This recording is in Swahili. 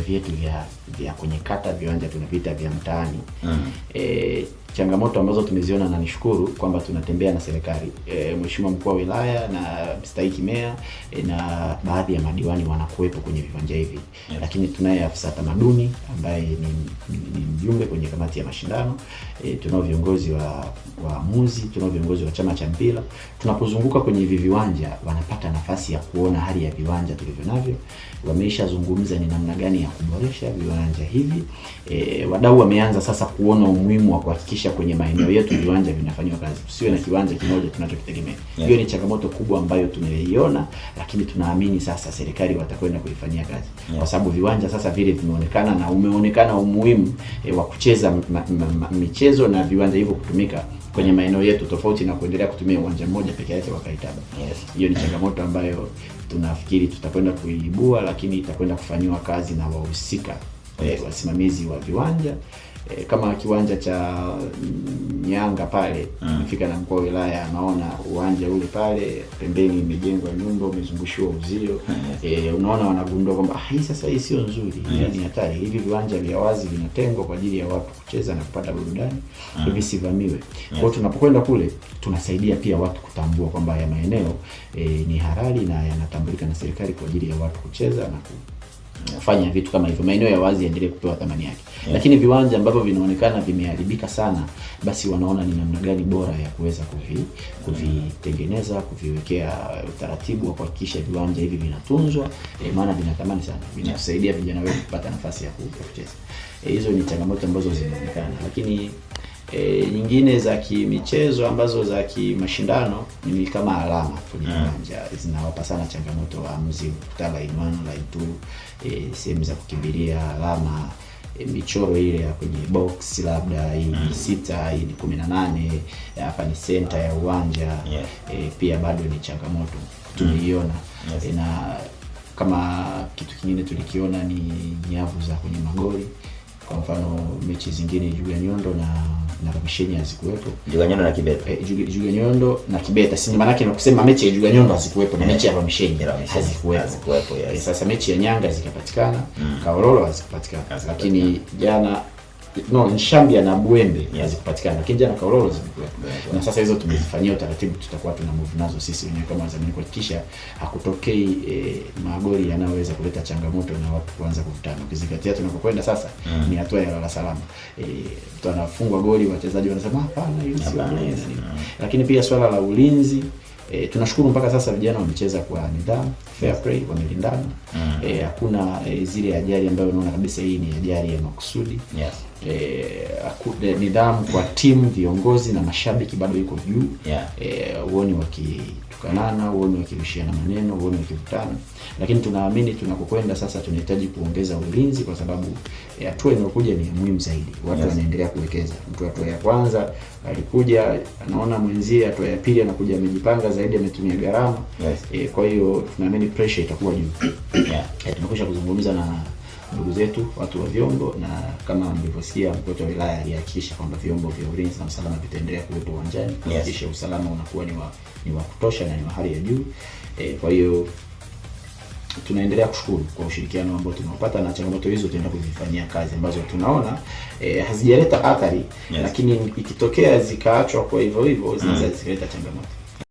vyetu vya kwenye kata, viwanja tunavita vya mtaani. Changamoto ambazo tumeziona, na nishukuru kwamba tunatembea na serikali, Mheshimiwa mkuu wa wilaya na mstahiki meya na baadhi ya madiwani wanakuwepo kwenye viwanja hivi. Lakini tunaye afisa tamaduni ambaye ni mjumbe kwenye kamati ya mashindano, tunao viongozi wa waamuzi, tunao viongozi wa chama cha mpira. Tunapozunguka kwenye hivi viwanja wanapata nafasi ya kuona hali ya viwanja tulivyo navyo. Wameshazungumza ni namna gani ya kuboresha viwanja hivi. Wadau wameanza sasa kuona umuhimu wa kuhakikisha kwenye maeneo yetu viwanja vinafanywa kazi. Tusiwe na kiwanja kimoja tunachokitegemea. Hiyo ni changamoto kubwa ambayo tumeiona, lakini tunaamini sasa serikali watakwenda kuifanyia kazi. Kwa sababu viwanja sasa vile vimeonekana na umeonekana umuhimu wa kucheza michezo na viwanja hivyo kutumika kwenye maeneo yetu, tofauti na kuendelea kutumia uwanja mmoja peke yake wa Kaitaba. Hiyo ni changamoto ambayo tunafikiri tutakwenda kuibua, lakini itakwenda kufanywa kazi na wahusika, wasimamizi wa viwanja. Kama kiwanja cha Nyanga pale, nifika na mkuu wa wilaya anaona uwanja ule pale pembeni imejengwa nyumba, umezungushiwa uzio. Unaona wanagundua kwamba hii sasa hii sio nzuri, ni hatari. Hivi viwanja vya wazi vinatengwa kwa ajili ya watu kucheza na kupata burudani, hivi sivamiwe. Kwa hiyo tunapokwenda kule tunasaidia pia watu kutambua kwamba haya maeneo ni halali na yanatambulika na serikali kwa ajili ya watu kucheza na kufanya vitu kama hivyo. Maeneo ya wazi yaendelee kupewa thamani yake. Lakini viwanja ambavyo vinaonekana vimeharibika sana, basi wanaona ni namna gani bora ya kuweza kuvitengeneza, kuviwekea utaratibu wa kuhakikisha viwanja hivi vinatunzwa, maana vina thamani sana. Vinasaidia vijana wetu kupata nafasi ya kucheza. Hizo ni changamoto ambazo zinaonekana. Lakini nyingine za kimichezo ambazo za kimashindano ni kama alama kwenye viwanja, zinawapa sana changamoto waamuzi kutaka line 1, line 2, sehemu za kukimbilia alama, michoro ile ya kwenye box, labda hii ni 6, hii ni 18, hapa ni center ya uwanja. Pia bado ni changamoto tumeiona. Na kama kitu kingine tulikiona ni nyavu za kwenye magoli. Kwa mfano mechi zingine Juga Nyondo na Ramisheni hazikuwepo. Juga Nyondo na Kibeta. Juga Nyondo na Kibeta. Si maana yake na kusema mechi ya Juga Nyondo hazikuwepo na mechi ya Ramisheni hazikuwepo. Sasa mechi ya Nyanga zikapatikana, Kaololo hazikupatikana. Lakini jana Nshambia na Buembe hazikupatikana, lakini jana Kaololo zilikuwepo. Na sasa hizo tumezifanyia utaratibu, tutakuwa tuna move nazo sisi wenyewe kama wazamini kuhakikisha hakutokei magoli yanayoweza kuleta changamoto na watu kuanza kuvutana. Ukizingatia tunapokwenda sasa ni hatua ya lala salama. Mtu anafungwa goli, wachezaji wanasema hapana, hiyo sio goli. Lakini pia swala la ulinzi, tunashukuru mpaka sasa vijana wamecheza kwa nidhamu, fair play, wamelindana. Hakuna zile ajali ambayo unaona kabisa hii ni ajali ya makusudi. Nidhamu kwa timu, viongozi na mashabiki bado iko juu. Uone wakitukanana, uone wakirushiana maneno, uone wakivutana. Lakini tunaamini tunakokwenda sasa tunahitaji kuongeza ulinzi, kwa sababu hatua inayokuja ni muhimu zaidi. Watu wanaendelea kuwekeza. Mtu hatua ya kwanza alikuja anaona mwenzie, hatua ya pili anakuja amejipanga zaidi, ametumia gharama. Kwa hiyo tunaamini pressure itakuwa juu. Tumekwisha kuzungumza na ndugu zetu watu wa vyombo, na kama mlivyosikia mkuu wa wilaya alihakikisha kwamba vyombo vya ulinzi na usalama vitaendelea kuwepo uwanjani, kuhakikisha usalama unakuwa ni wa kutosha na ni wa hali ya juu. Kwa hiyo tunaendelea kushukuru kwa ushirikiano ambao tunaopata, na changamoto hizo tutaenda kuzifanyia kazi ambazo tunaona hazijaleta athari, lakini ikitokea zikaachwa kwa hivyo zinaweza zikaleta changamoto.